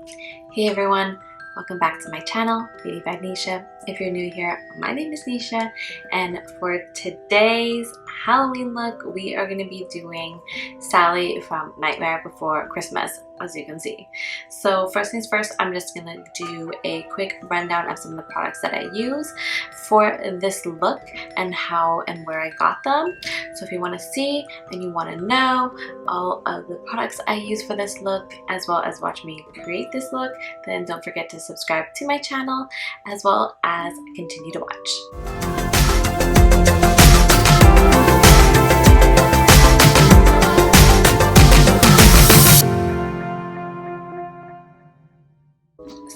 Hey everyone, welcome back to my channel, Beauty by Nisha. If you're new here, my name is Nisha, and for today's Halloween look, we are going to be doing Sally from Nightmare Before Christmas, as you can see. So first things first, I'm just going to do a quick rundown of some of the products that I use for this look and how and where I got them. So if you want to see and you want to know all of the products I use for this look, as well as watch me create this look, then don't forget to subscribe to my channel as well as continue to watch.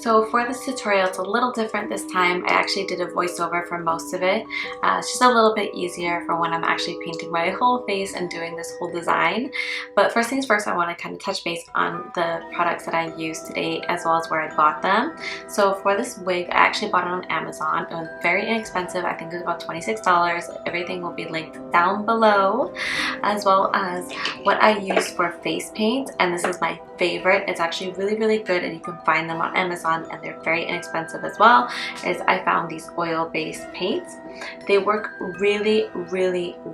So for this tutorial, it's a little different this time. I actually did a voiceover for most of it. It's just a little bit easier for when I'm actually painting my whole face and doing this whole design. But first things first, I want to kind of touch base on the products that I used today as well as where I bought them. So for this wig, I actually bought it on Amazon. It was very inexpensive. I think it was about $26. Everything will be linked down below, as well as what I use for face paint. And this is my favorite. It's actually really good, and you can find them on Amazon, and they're very inexpensive as well. Is I found these oil-based paints. They work really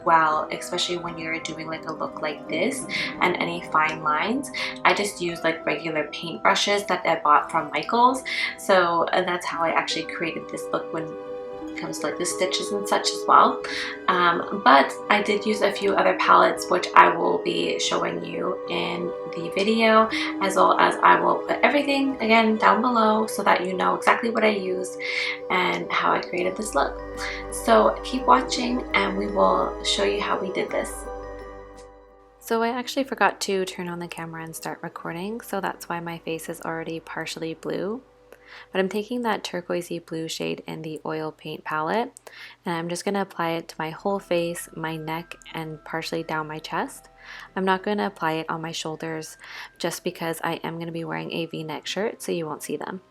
well, especially when you're doing like a look like this and any fine lines. I just use like regular paint brushes that I bought from Michael's, so that's how I actually created this look when comes to like the stitches and such as well. But I did use a few other palettes, which I will be showing you in the video, as well as I will put everything again down below so that you know exactly what I used and how I created this look. So keep watching and we will show you how we did this. So I actually forgot to turn on the camera and start recording, so that's why my face is already partially blue. But I'm taking that turquoisey blue shade in the oil paint palette, and I'm just going to apply it to my whole face, my neck, and partially down my chest. I'm not going to apply it on my shoulders just because I am going to be wearing a V-neck shirt, so you won't see them.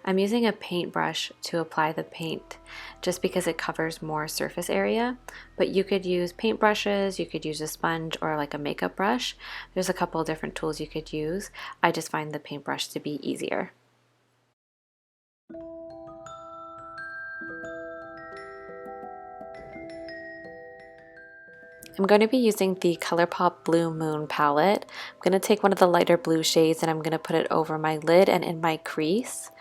I'm using a paintbrush to apply the paint just because it covers more surface area, but you could use paintbrushes, you could use a sponge or like a makeup brush. There's a couple of different tools you could use. I just find the paintbrush to be easier. I'm going to be using the Colourpop Blue Moon palette. I'm going to take one of the lighter blue shades and I'm going to put it over my lid and in my crease.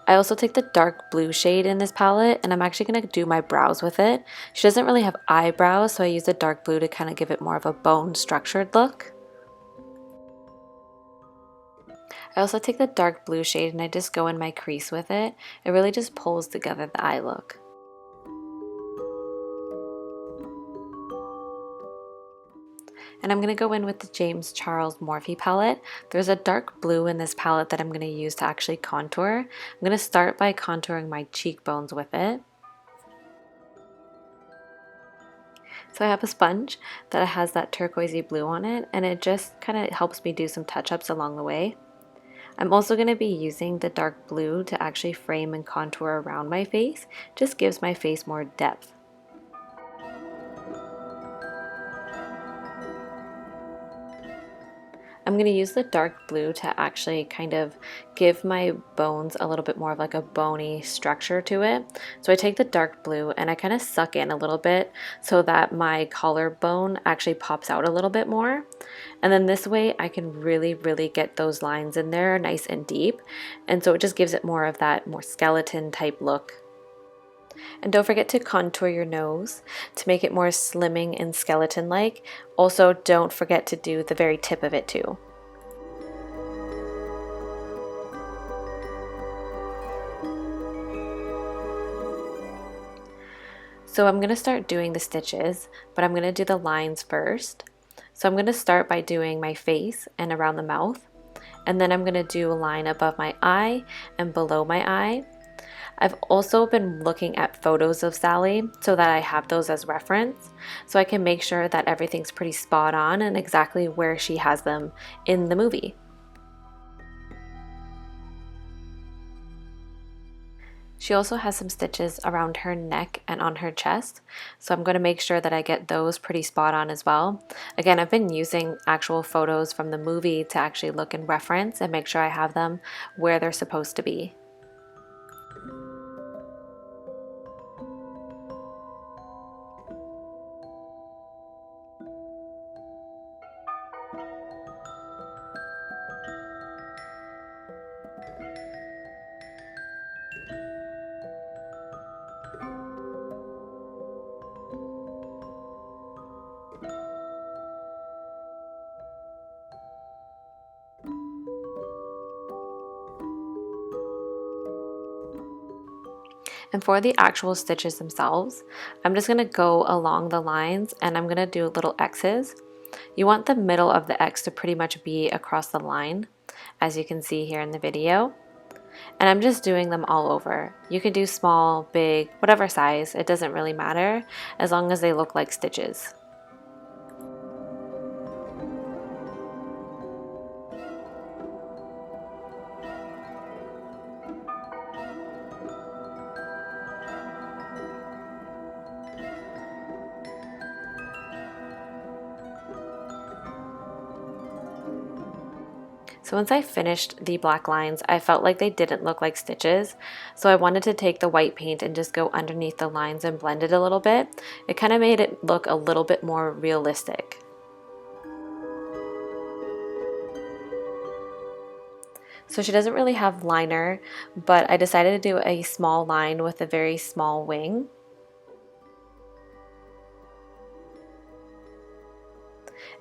I also take the dark blue shade in this palette, and I'm actually going to do my brows with it. She doesn't really have eyebrows, so I use the dark blue to kind of give it more of a bone structured look. I also take the dark blue shade and I just go in my crease with it. It really just pulls together the eye look. And I'm going to go in with the James Charles Morphe palette. There's a dark blue in this palette that I'm going to use to actually contour. I'm going to start by contouring my cheekbones with it. So I have a sponge that has that turquoisey blue on it, and it just kind of helps me do some touch-ups along the way. I'm also going to be using the dark blue to actually frame and contour around my face. Just gives my face more depth. I'm going to use the dark blue to actually kind of give my bones a little bit more of like a bony structure to it. So I take the dark blue and I kind of suck in a little bit so that my collarbone actually pops out a little bit more. And then this way I can really get those lines in there nice and deep. And so it just gives it more of that more skeleton type look. And don't forget to contour your nose to make it more slimming and skeleton-like. Also, don't forget to do the very tip of it too. So I'm going to start doing the stitches, but I'm going to do the lines first. So I'm going to start by doing my face and around the mouth, and then I'm going to do a line above my eye and below my eye. I've also been looking at photos of Sally so that I have those as reference, so I can make sure that everything's pretty spot on and exactly where she has them in the movie. She also has some stitches around her neck and on her chest, so I'm going to make sure that I get those pretty spot on as well. Again, I've been using actual photos from the movie to actually look and reference and make sure I have them where they're supposed to be. And for the actual stitches themselves, I'm just going to go along the lines and I'm going to do little X's. You want the middle of the X to pretty much be across the line, as you can see here in the video. And I'm just doing them all over. You can do small, big, whatever size, it doesn't really matter as long as they look like stitches. So once I finished the black lines, I felt like they didn't look like stitches. So I wanted to take the white paint and just go underneath the lines and blend it a little bit. It kind of made it look a little bit more realistic. So she doesn't really have liner, but I decided to do a small line with a very small wing.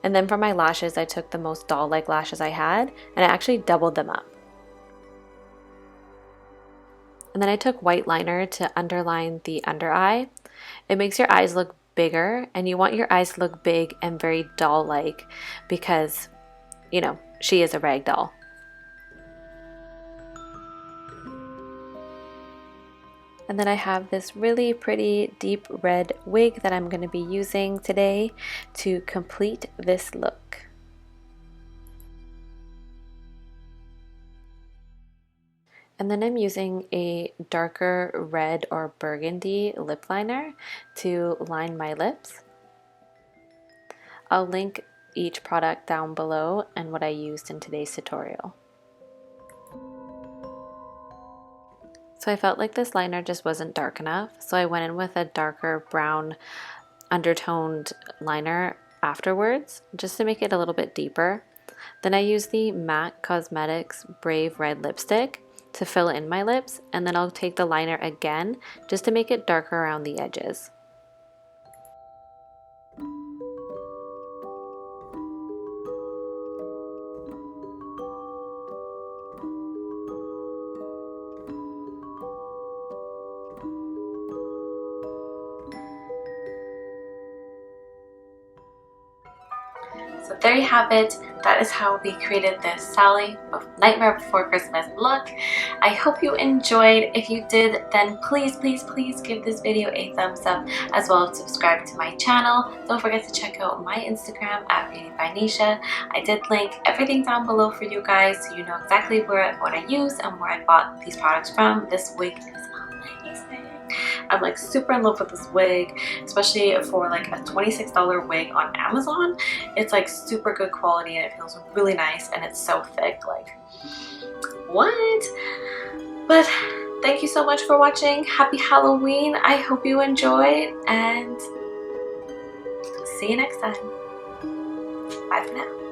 And then for my lashes, I took the most doll-like lashes I had, and I actually doubled them up. And then I took white liner to underline the under eye. It makes your eyes look bigger, and you want your eyes to look big and very doll-like because, you know, she is a rag doll. And then I have this really pretty deep red wig that I'm going to be using today to complete this look. And then I'm using a darker red or burgundy lip liner to line my lips. I'll link each product down below and what I used in today's tutorial. So I felt like this liner just wasn't dark enough, so I went in with a darker brown undertoned liner afterwards, just to make it a little bit deeper. Then I used the MAC Cosmetics Brave Red Lipstick to fill in my lips, and then I'll take the liner again, just to make it darker around the edges. So there you have it. That is how we created this Sally Nightmare Before Christmas look. I hope you enjoyed. If you did, then please, please, please give this video a thumbs up, as well as subscribe to my channel. Don't forget to check out my Instagram at Beauty by Nisha. I did link everything down below for you guys, so you know exactly what I use and where I bought these products from. This wig is amazing. I'm like super in love with this wig, especially for like a $26 wig on Amazon. It's like super good quality and it feels really nice, and it's so thick, like what? But thank you so much for watching. Happy Halloween. I hope you enjoyed, and see you next time. Bye for now.